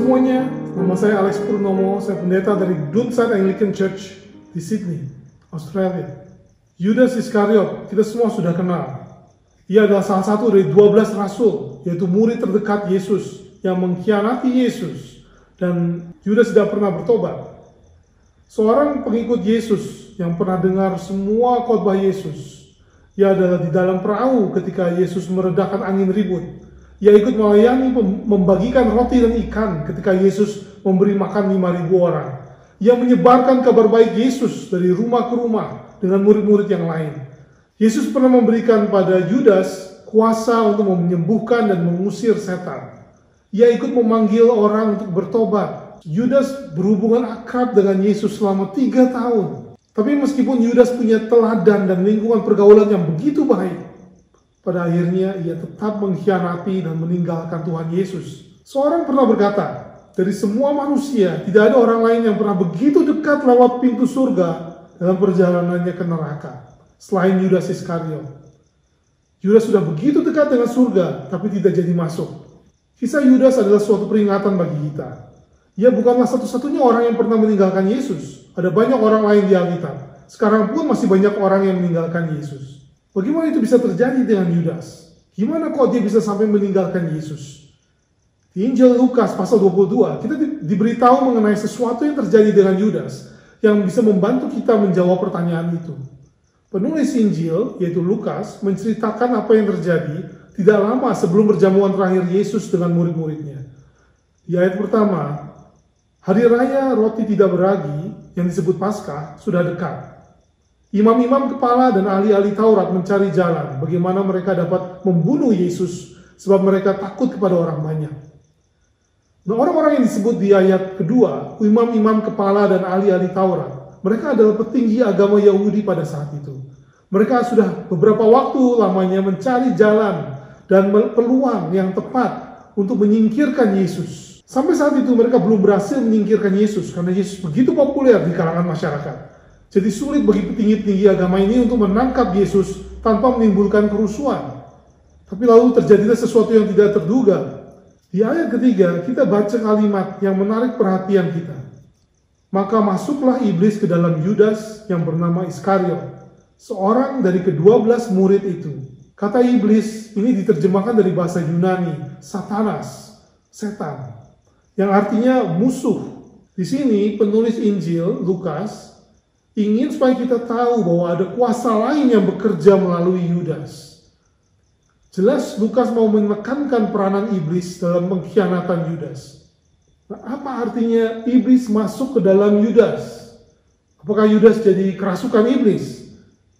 semuanya, nama saya Alex Purnomo, saya pendeta dari Doodside Anglican Church di Sydney, Australia. Yudas Iskariot, kita semua sudah kenal. Ia adalah salah satu dari 12 rasul, yaitu murid terdekat Yesus yang mengkhianati Yesus, dan Yudas tidak pernah bertobat. Seorang pengikut Yesus yang pernah dengar semua khotbah Yesus. Ia adalah di dalam perahu ketika Yesus meredakan angin ribut. Ia ikut melayani membagikan roti dan ikan ketika Yesus memberi makan 5.000 orang. Ia menyebarkan kabar baik Yesus dari rumah ke rumah dengan murid-murid yang lain. Yesus pernah memberikan pada Yudas kuasa untuk menyembuhkan dan mengusir setan. Ia ikut memanggil orang untuk bertobat. Yudas berhubungan akrab dengan Yesus selama 3 tahun. Tapi meskipun Yudas punya teladan dan lingkungan pergaulan yang begitu baik, pada akhirnya ia tetap mengkhianati dan meninggalkan Tuhan Yesus. Seorang pernah berkata, dari semua manusia tidak ada orang lain yang pernah begitu dekat lewat pintu surga dalam perjalanannya ke neraka selain Yudas Iskariot. Yudas sudah begitu dekat dengan surga tapi tidak jadi masuk. Kisah Yudas adalah suatu peringatan bagi kita. Ia bukanlah satu-satunya orang yang pernah meninggalkan Yesus. Ada banyak orang lain di Alkitab. Sekarang pun masih banyak orang yang meninggalkan Yesus. Bagaimana itu bisa terjadi dengan Yudas? Gimana kok dia bisa sampai meninggalkan Yesus? Di Injil Lukas pasal 22, kita diberitahu mengenai sesuatu yang terjadi dengan Yudas yang bisa membantu kita menjawab pertanyaan itu. Penulis Injil, yaitu Lukas, menceritakan apa yang terjadi tidak lama sebelum perjamuan terakhir Yesus dengan murid-muridnya. Di ayat pertama, hari raya roti tidak beragi yang disebut Paskah sudah dekat. Imam-imam kepala dan ahli-ahli Taurat mencari jalan bagaimana mereka dapat membunuh Yesus sebab mereka takut kepada orang banyak. Nah, orang-orang yang disebut di ayat kedua, imam-imam kepala dan ahli-ahli Taurat, mereka adalah petinggi agama Yahudi pada saat itu. Mereka sudah beberapa waktu lamanya mencari jalan dan peluang yang tepat untuk menyingkirkan Yesus. Sampai saat itu mereka belum berhasil menyingkirkan Yesus karena Yesus begitu populer di kalangan masyarakat. Jadi sulit bagi petinggi-petinggi agama ini untuk menangkap Yesus tanpa menimbulkan kerusuhan. Tapi lalu terjadilah sesuatu yang tidak terduga. Di ayat ketiga kita baca kalimat yang menarik perhatian kita. Maka masuklah iblis ke dalam Yudas yang bernama Iskariot, seorang dari ke-12 murid itu. Kata iblis ini diterjemahkan dari bahasa Yunani, satanas, setan, yang artinya musuh. Di sini penulis Injil Lukas ingin supaya kita tahu bahwa ada kuasa lain yang bekerja melalui Yudas. Jelas Lukas mau menekankan peranan iblis dalam pengkhianatan Yudas. Nah, apa artinya iblis masuk ke dalam Yudas? Apakah Yudas jadi kerasukan iblis?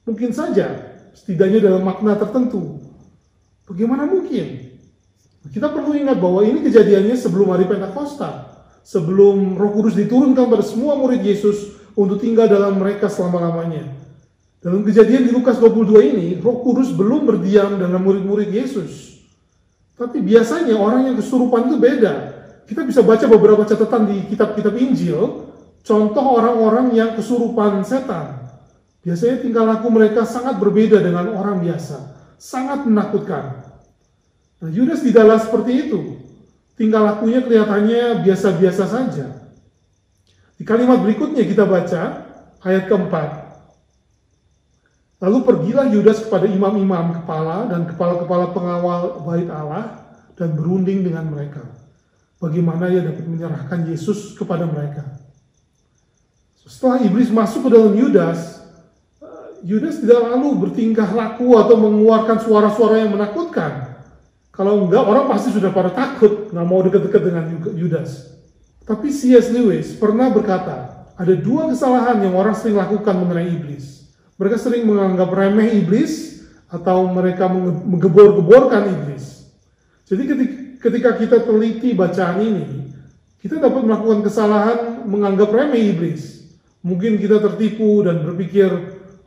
Mungkin saja, setidaknya dalam makna tertentu. Bagaimana mungkin? Kita perlu ingat bahwa ini kejadiannya sebelum hari Pentakosta, sebelum Roh Kudus diturunkan pada semua murid Yesus untuk tinggal dalam mereka selama-lamanya. Dalam kejadian di Lukas 22 ini, Roh Kudus belum berdiam dalam murid-murid Yesus. Tapi biasanya orang yang kesurupan itu beda. Kita bisa baca beberapa catatan di kitab-kitab Injil, contoh orang-orang yang kesurupan setan. Biasanya tingkah laku mereka sangat berbeda dengan orang biasa, sangat menakutkan. Nah, Yudas tidaklah seperti itu. Tingkah lakunya kelihatannya biasa-biasa saja. Di kalimat berikutnya kita baca ayat keempat. Lalu pergilah Yudas kepada imam-imam kepala dan kepala-kepala pengawal bait Allah dan berunding dengan mereka. Bagaimana ia dapat menyerahkan Yesus kepada mereka. Setelah iblis masuk ke dalam Yudas, Yudas tidak lalu bertingkah laku atau mengeluarkan suara-suara yang menakutkan. Kalau enggak, orang pasti sudah pada takut, nggak mau dekat-dekat dengan Yudas. Tapi C.S. Lewis pernah berkata, ada 2 kesalahan yang orang sering lakukan mengenai iblis. Mereka sering menganggap remeh iblis atau mereka menggebor-geborkan iblis. Jadi ketika kita teliti bacaan ini, kita dapat melakukan kesalahan menganggap remeh iblis. Mungkin kita tertipu dan berpikir,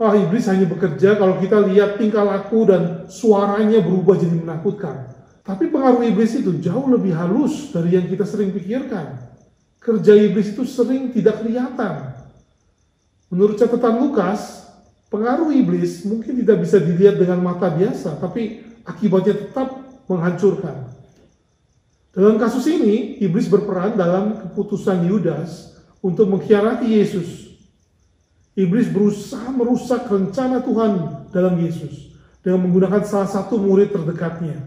iblis hanya bekerja kalau kita lihat tingkah laku dan suaranya berubah jadi menakutkan. Tapi pengaruh iblis itu jauh lebih halus dari yang kita sering pikirkan. Kerja iblis itu sering tidak kelihatan. Menurut catatan Lukas, pengaruh iblis mungkin tidak bisa dilihat dengan mata biasa, tapi akibatnya tetap menghancurkan. Dalam kasus ini, iblis berperan dalam keputusan Yudas untuk mengkhianati Yesus. Iblis berusaha merusak rencana Tuhan dalam Yesus dengan menggunakan salah satu murid terdekatnya.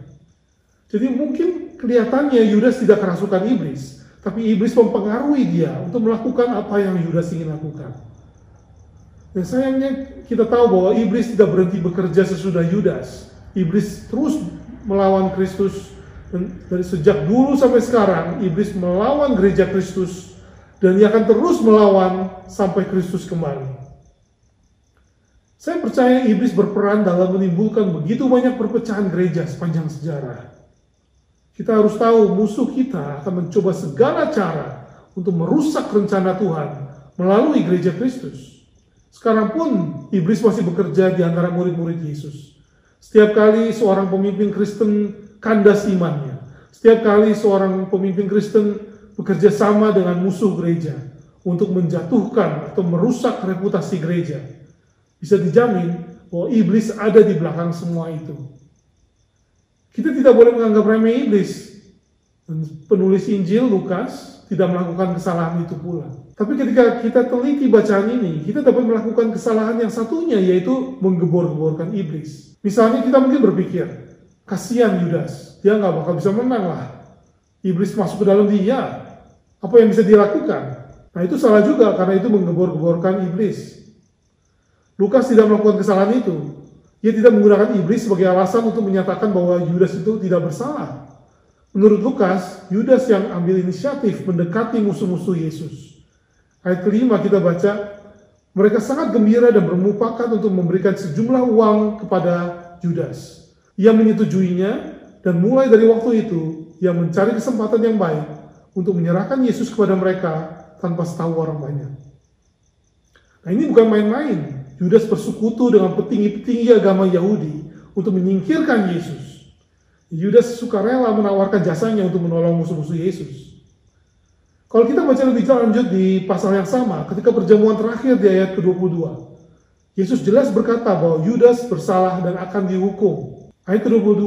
Jadi mungkin kelihatannya Yudas tidak kerasukan iblis, tapi iblis mempengaruhi dia untuk melakukan apa yang Yudas ingin lakukan. Dan sayangnya kita tahu bahwa iblis tidak berhenti bekerja sesudah Yudas. Iblis terus melawan Kristus, dan dari sejak dulu sampai sekarang iblis melawan gereja Kristus, dan ia akan terus melawan sampai Kristus kembali. Saya percaya iblis berperan dalam menimbulkan begitu banyak perpecahan gereja sepanjang sejarah. Kita harus tahu musuh kita akan mencoba segala cara untuk merusak rencana Tuhan melalui gereja Kristus. Sekarang pun iblis masih bekerja di antara murid-murid Yesus. Setiap kali seorang pemimpin Kristen kandas imannya, setiap kali seorang pemimpin Kristen bekerja sama dengan musuh gereja untuk menjatuhkan atau merusak reputasi gereja, bisa dijamin bahwa iblis ada di belakang semua itu. Kita tidak boleh menganggap remeh iblis. Dan penulis Injil Lukas tidak melakukan kesalahan itu pula. Tapi ketika kita teliti bacaan ini, kita dapat melakukan kesalahan yang satunya, yaitu menggebor-geborkan iblis. Misalnya kita mungkin berpikir, kasihan Yudas, dia nggak bakal bisa menang lah. Iblis masuk ke dalam dia, apa yang bisa dilakukan? Nah itu salah juga, karena itu menggebor-geborkan iblis. Lukas tidak melakukan kesalahan itu. Dia tidak menggunakan iblis sebagai alasan untuk menyatakan bahwa Yudas itu tidak bersalah. Menurut Lukas, Yudas yang ambil inisiatif mendekati musuh-musuh Yesus. Ayat kelima kita baca, mereka sangat gembira dan bermufakat untuk memberikan sejumlah uang kepada Yudas. Ia menyetujuinya, dan mulai dari waktu itu, ia mencari kesempatan yang baik untuk menyerahkan Yesus kepada mereka tanpa setahu orang banyak. Nah ini bukan main-main. Yudas bersekutu dengan petinggi-petinggi agama Yahudi untuk menyingkirkan Yesus. Yudas sukarela menawarkan jasanya untuk menolong musuh-musuh Yesus. Kalau kita baca lebih lanjut di pasal yang sama, ketika perjamuan terakhir di ayat ke-22, Yesus jelas berkata bahwa Yudas bersalah dan akan dihukum. Ayat ke-22,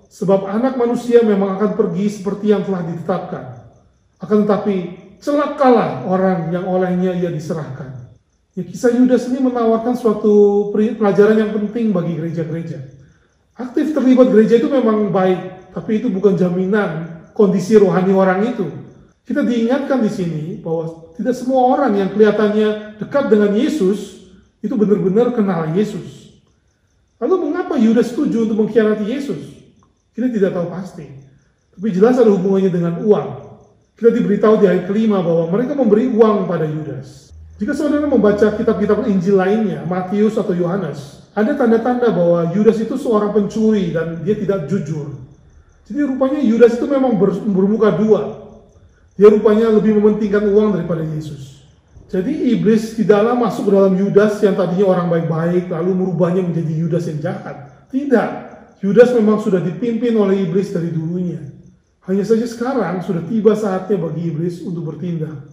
sebab anak manusia memang akan pergi seperti yang telah ditetapkan. Akan tetapi celakalah orang yang olehnya ia diserahkan. Ya, kisah Yudas ini menawarkan suatu pelajaran yang penting bagi gereja-gereja. Aktif terlibat gereja itu memang baik, tapi itu bukan jaminan kondisi rohani orang itu. Kita diingatkan di sini bahwa tidak semua orang yang kelihatannya dekat dengan Yesus itu benar-benar kenal Yesus. Lalu mengapa Yudas setuju untuk mengkhianati Yesus? Kita tidak tahu pasti. Tapi jelas ada hubungannya dengan uang. Kita diberitahu di ayat kelima bahwa mereka memberi uang pada Yudas. Jika saudara membaca kitab-kitab Injil lainnya, Matius atau Yohanes, ada tanda-tanda bahwa Yudas itu seorang pencuri dan dia tidak jujur. Jadi rupanya Yudas itu memang bermuka dua. Dia rupanya lebih mementingkan uang daripada Yesus. Jadi iblis tidaklah masuk ke dalam Yudas yang tadinya orang baik-baik, lalu merubahnya menjadi Yudas yang jahat. Tidak, Yudas memang sudah dipimpin oleh iblis dari dulunya. Hanya saja sekarang sudah tiba saatnya bagi iblis untuk bertindak.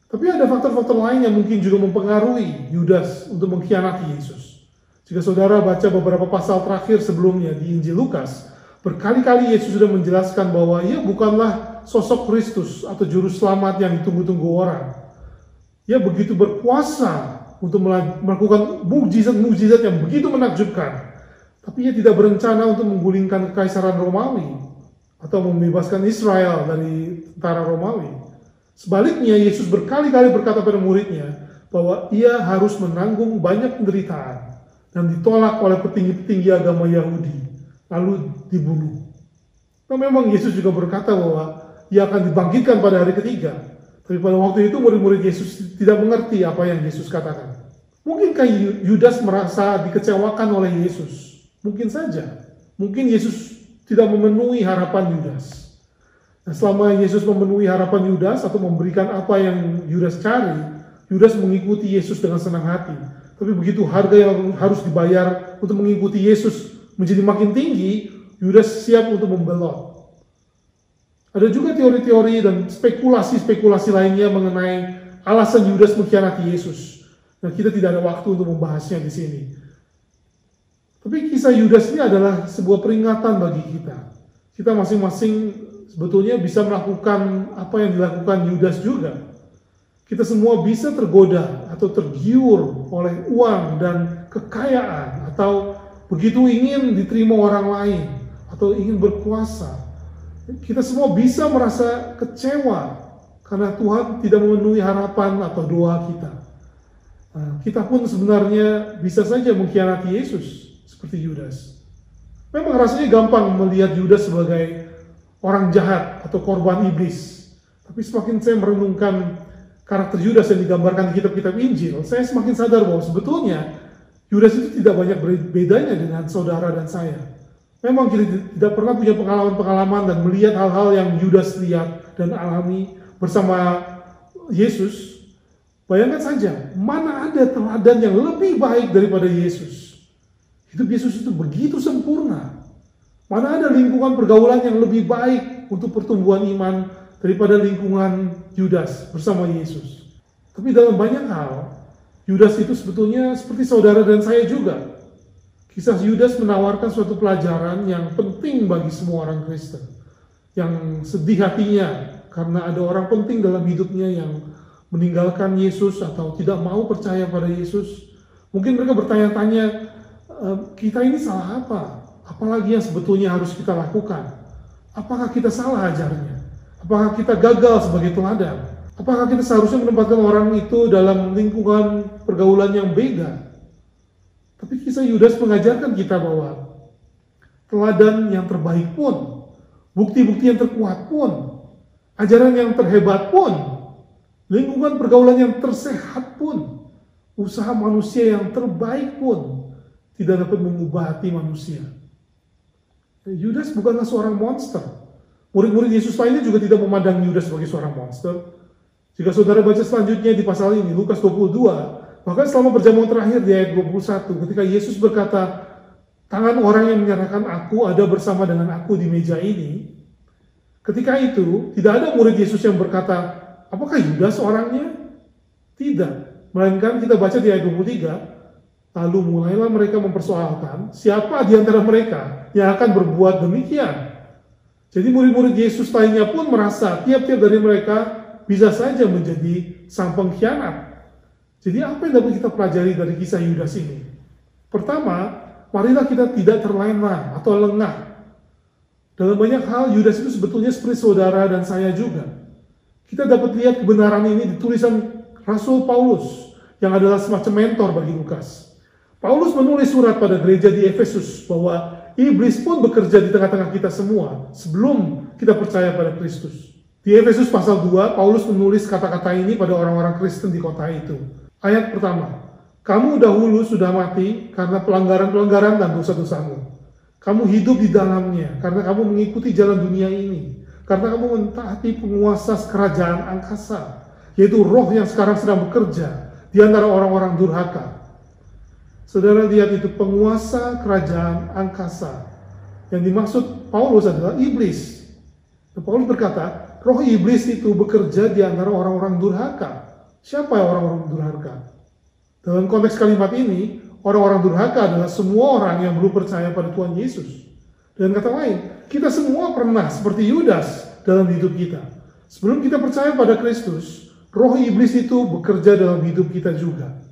Tapi ada faktor-faktor lain yang mungkin juga mempengaruhi Yudas untuk mengkhianati Yesus. Jika saudara baca beberapa pasal terakhir sebelumnya di Injil Lukas, berkali-kali Yesus sudah menjelaskan bahwa ia bukanlah sosok Kristus atau juru selamat yang ditunggu-tunggu orang. Ia begitu berkuasa untuk melakukan mukjizat-mukjizat yang begitu menakjubkan. Tapi ia tidak berencana untuk menggulingkan kekaisaran Romawi atau membebaskan Israel dari tentara Romawi. Sebaliknya, Yesus berkali-kali berkata pada muridnya bahwa ia harus menanggung banyak penderitaan dan ditolak oleh petinggi-petinggi agama Yahudi, lalu dibunuh. Nah, memang Yesus juga berkata bahwa ia akan dibangkitkan pada hari ketiga. Tapi pada waktu itu murid-murid Yesus tidak mengerti apa yang Yesus katakan. Mungkinkah Yudas merasa dikecewakan oleh Yesus? Mungkin saja. Mungkin Yesus tidak memenuhi harapan Yudas. Nah, selama Yesus memenuhi harapan Yudas atau memberikan apa yang Yudas cari, Yudas mengikuti Yesus dengan senang hati. Tapi begitu harga yang harus dibayar untuk mengikuti Yesus menjadi makin tinggi, Yudas siap untuk membelot. Ada juga teori-teori dan spekulasi-spekulasi lainnya mengenai alasan Yudas mengkhianati Yesus. Nah, kita tidak ada waktu untuk membahasnya di sini. Tapi kisah Yudas ini adalah sebuah peringatan bagi kita. Kita masing-masing sebetulnya bisa melakukan apa yang dilakukan Yudas juga. Kita semua bisa tergoda atau tergiur oleh uang dan kekayaan, atau begitu ingin diterima orang lain, atau ingin berkuasa. Kita semua bisa merasa kecewa karena Tuhan tidak memenuhi harapan atau doa kita. Kita pun sebenarnya bisa saja mengkhianati Yesus seperti Yudas. Memang rasanya gampang melihat Yudas sebagai orang jahat atau korban iblis. Tapi semakin saya merenungkan karakter Yudas yang digambarkan di kitab-kitab Injil, saya semakin sadar bahwa sebetulnya Yudas itu tidak banyak bedanya dengan saudara dan saya. Memang kita tidak pernah punya pengalaman-pengalaman dan melihat hal-hal yang Yudas lihat dan alami bersama Yesus. Bayangkan saja, mana ada teladan yang lebih baik daripada Yesus. Hidup Yesus itu begitu sempurna. Mana ada lingkungan pergaulan yang lebih baik untuk pertumbuhan iman daripada lingkungan Yudas bersama Yesus. Tapi dalam banyak hal, Yudas itu sebetulnya seperti saudara dan saya juga. Kisah Yudas menawarkan suatu pelajaran yang penting bagi semua orang Kristen. Yang sedih hatinya karena ada orang penting dalam hidupnya yang meninggalkan Yesus atau tidak mau percaya pada Yesus. Mungkin mereka bertanya-tanya, kita ini salah apa? Apalagi yang sebetulnya harus kita lakukan? Apakah kita salah ajarnya? Apakah kita gagal sebagai teladan? Apakah kita seharusnya menempatkan orang itu dalam lingkungan pergaulan yang beda? Tapi kisah Yudas mengajarkan kita bahwa teladan yang terbaik pun, bukti-bukti yang terkuat pun, ajaran yang terhebat pun, lingkungan pergaulan yang tersehat pun, usaha manusia yang terbaik pun tidak dapat mengubah hati manusia. Yudas bukanlah seorang monster. Murid-murid Yesus lainnya juga tidak memandang Yudas sebagai seorang monster. Jika saudara baca selanjutnya di pasal ini, Lukas 22, bahkan selama perjamuan terakhir di ayat 21, ketika Yesus berkata, tangan orang yang menyerahkan aku ada bersama dengan aku di meja ini. Ketika itu, tidak ada murid Yesus yang berkata, apakah Yudas orangnya? Tidak. Melainkan kita baca di ayat 23, lalu mulailah mereka mempersoalkan siapa di antara mereka yang akan berbuat demikian. Jadi murid-murid Yesus lainnya pun merasa tiap-tiap dari mereka bisa saja menjadi sang pengkhianat. Jadi apa yang dapat kita pelajari dari kisah Yudas ini? Pertama, marilah kita tidak terlena atau lengah. Dalam banyak hal, Yudas itu sebetulnya seperti saudara dan saya juga. Kita dapat lihat kebenaran ini di tulisan Rasul Paulus, yang adalah semacam mentor bagi Lukas. Paulus menulis surat pada gereja di Efesus bahwa iblis pun bekerja di tengah-tengah kita semua sebelum kita percaya pada Kristus. Di Efesus pasal 2, Paulus menulis kata-kata ini pada orang-orang Kristen di kota itu. Ayat pertama, kamu dahulu sudah mati karena pelanggaran-pelanggaran dan dosa-dosamu. Kamu hidup di dalamnya karena kamu mengikuti jalan dunia ini. Karena kamu mentaati penguasa kerajaan angkasa, yaitu roh yang sekarang sedang bekerja di antara orang-orang durhaka. Saudara lihat itu, penguasa kerajaan angkasa. Yang dimaksud Paulus adalah iblis. Dan Paulus berkata, roh iblis itu bekerja di antara orang-orang durhaka. Siapa orang-orang durhaka? Dalam konteks kalimat ini, orang-orang durhaka adalah semua orang yang belum percaya pada Tuhan Yesus. Dengan kata lain, kita semua pernah seperti Yudas dalam hidup kita. Sebelum kita percaya pada Kristus, roh iblis itu bekerja dalam hidup kita juga.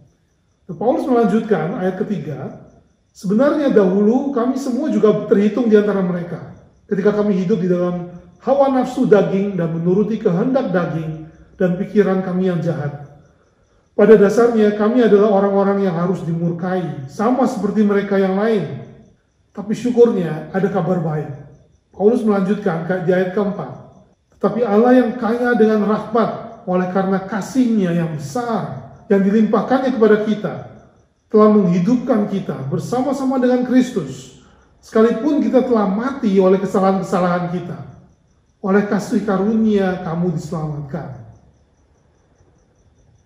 Paulus melanjutkan ayat ketiga, sebenarnya dahulu kami semua juga terhitung di antara mereka. Ketika kami hidup di dalam hawa nafsu daging dan menuruti kehendak daging dan pikiran kami yang jahat. Pada dasarnya kami adalah orang-orang yang harus dimurkai, sama seperti mereka yang lain. Tapi syukurnya ada kabar baik. Paulus melanjutkan di ayat keempat. Tetapi Allah yang kaya dengan rahmat oleh karena kasih-Nya yang besar, yang dilimpahkannya kepada kita, telah menghidupkan kita bersama-sama dengan Kristus, sekalipun kita telah mati oleh kesalahan-kesalahan kita. Oleh kasih karunia kamu diselamatkan.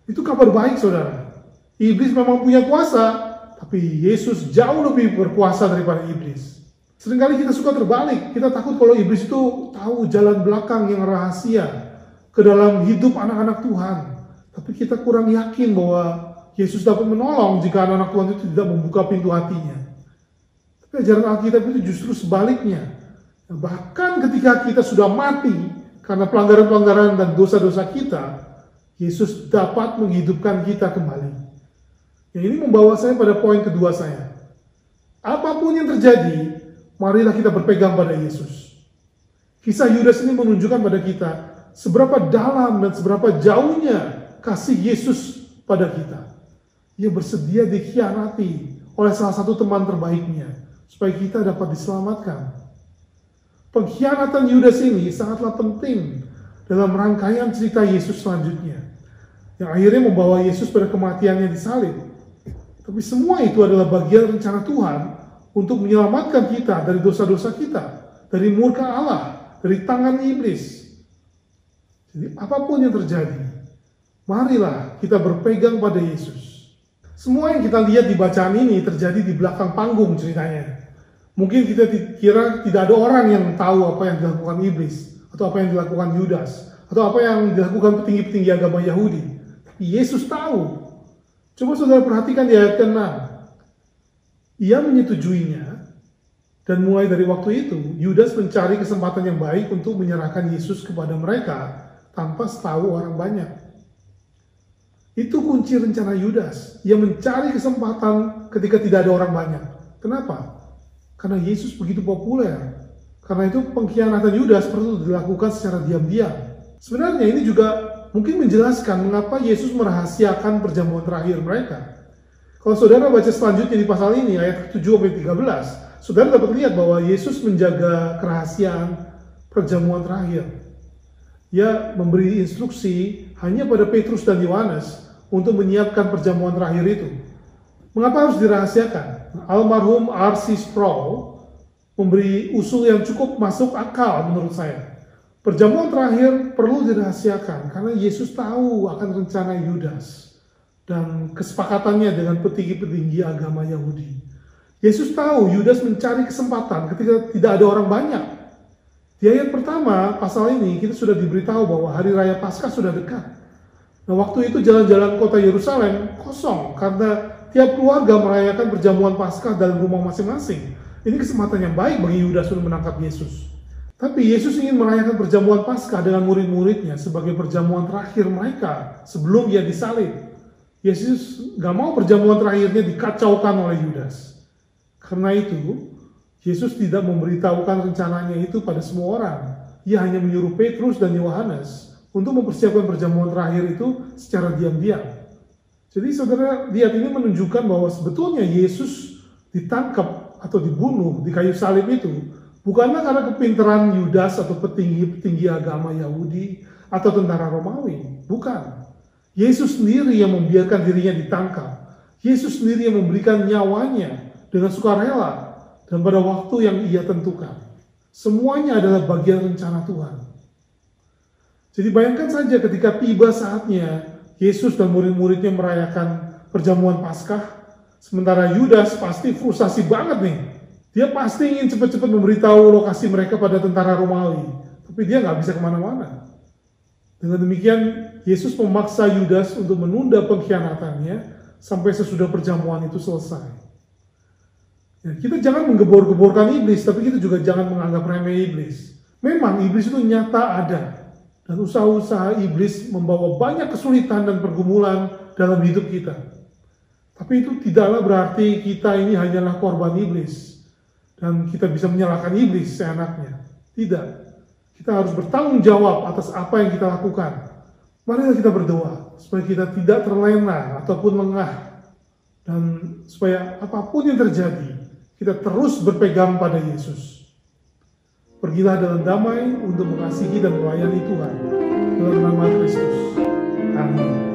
Itu kabar baik, saudara. Iblis memang punya kuasa, tapi Yesus jauh lebih berkuasa daripada iblis. Seringkali kita suka terbalik. Kita takut kalau iblis itu tahu jalan belakang yang rahasia ke dalam hidup anak-anak Tuhan. Tapi kita kurang yakin bahwa Yesus dapat menolong jika anak-anak Tuhan itu tidak membuka pintu hatinya. Tapi ajaran Alkitab itu justru sebaliknya. Bahkan ketika kita sudah mati karena pelanggaran-pelanggaran dan dosa-dosa kita, Yesus dapat menghidupkan kita kembali. Yang ini membawa saya pada poin kedua saya. Apapun yang terjadi, marilah kita berpegang pada Yesus. Kisah Yudas ini menunjukkan pada kita seberapa dalam dan seberapa jauhnya kasih Yesus pada kita. Ia bersedia dikhianati oleh salah satu teman terbaiknya supaya kita dapat diselamatkan. Pengkhianatan Yudas ini sangatlah penting dalam rangkaian cerita Yesus selanjutnya, yang akhirnya membawa Yesus pada kematiannya disalib. Tapi semua itu adalah bagian rencana Tuhan untuk menyelamatkan kita dari dosa-dosa kita, dari murka Allah, dari tangan iblis. Jadi apapun yang terjadi, marilah kita berpegang pada Yesus. Semua yang kita lihat di bacaan ini terjadi di belakang panggung ceritanya. Mungkin kita kira tidak ada orang yang tahu apa yang dilakukan iblis, atau apa yang dilakukan Yudas, atau apa yang dilakukan petinggi-petinggi agama Yahudi. Tapi Yesus tahu. Coba saudara perhatikan di ayat ke-6. Ia menyetujuinya, dan mulai dari waktu itu, Yudas mencari kesempatan yang baik untuk menyerahkan Yesus kepada mereka tanpa tahu orang banyak. Itu kunci rencana Yudas. Ia mencari kesempatan ketika tidak ada orang banyak. Kenapa? Karena Yesus begitu populer. Karena itu pengkhianatan Yudas perlu dilakukan secara diam-diam. Sebenarnya ini juga mungkin menjelaskan mengapa Yesus merahasiakan perjamuan terakhir mereka. Kalau saudara baca selanjutnya di pasal ini, ayat 7-13, saudara dapat lihat bahwa Yesus menjaga kerahasiaan perjamuan terakhir. Ia memberi instruksi hanya pada Petrus dan Yohanes untuk menyiapkan perjamuan terakhir itu. Mengapa harus dirahasiakan? Almarhum R.C. Sproul memberi usul yang cukup masuk akal menurut saya. Perjamuan terakhir perlu dirahasiakan karena Yesus tahu akan rencana Yudas dan kesepakatannya dengan petinggi-petinggi agama Yahudi. Yesus tahu Yudas mencari kesempatan ketika tidak ada orang banyak. Di ayat pertama pasal ini kita sudah diberitahu bahwa hari raya Paskah sudah dekat. Nah, waktu itu jalan-jalan kota Yerusalem kosong karena tiap keluarga merayakan perjamuan Paskah dalam rumah masing-masing. Ini kesempatan yang baik bagi Yudas untuk menangkap Yesus. Tapi Yesus ingin merayakan perjamuan Paskah dengan murid-muridnya sebagai perjamuan terakhir mereka sebelum ia disalib. Yesus gak mau perjamuan terakhirnya dikacaukan oleh Yudas. Karena itu, Yesus tidak memberitahukan rencananya itu pada semua orang. Ia hanya menyuruh Petrus dan Yohanes untuk mempersiapkan perjamuan terakhir itu secara diam-diam. Jadi saudara lihat ini menunjukkan bahwa sebetulnya Yesus ditangkap atau dibunuh di kayu salib itu bukanlah karena kepintaran Yudas atau petinggi-petinggi agama Yahudi atau tentara Romawi. Bukan. Yesus sendiri yang membiarkan dirinya ditangkap. Yesus sendiri yang memberikan nyawanya dengan sukarela dan pada waktu yang ia tentukan. Semuanya adalah bagian rencana Tuhan. Jadi bayangkan saja ketika tiba saatnya Yesus dan murid-muridnya merayakan perjamuan Paskah, sementara Yudas pasti frustasi banget nih. Dia pasti ingin cepat-cepat memberitahu lokasi mereka pada tentara Romawi, tapi dia nggak bisa kemana-mana. Dengan demikian, Yesus memaksa Yudas untuk menunda pengkhianatannya sampai sesudah perjamuan itu selesai. Ya, kita jangan menggebor-geborkan iblis, tapi kita juga jangan menganggap remeh iblis. Memang iblis itu nyata ada. Dan usaha-usaha iblis membawa banyak kesulitan dan pergumulan dalam hidup kita. Tapi itu tidaklah berarti kita ini hanyalah korban iblis. Dan kita bisa menyalahkan iblis seenaknya. Tidak. Kita harus bertanggung jawab atas apa yang kita lakukan. Marilah kita berdoa supaya kita tidak terlena ataupun lengah. Dan supaya apapun yang terjadi, kita terus berpegang pada Yesus. Pergilah dalam damai untuk mengasihi dan melayani Tuhan. Dalam nama Kristus. Amin.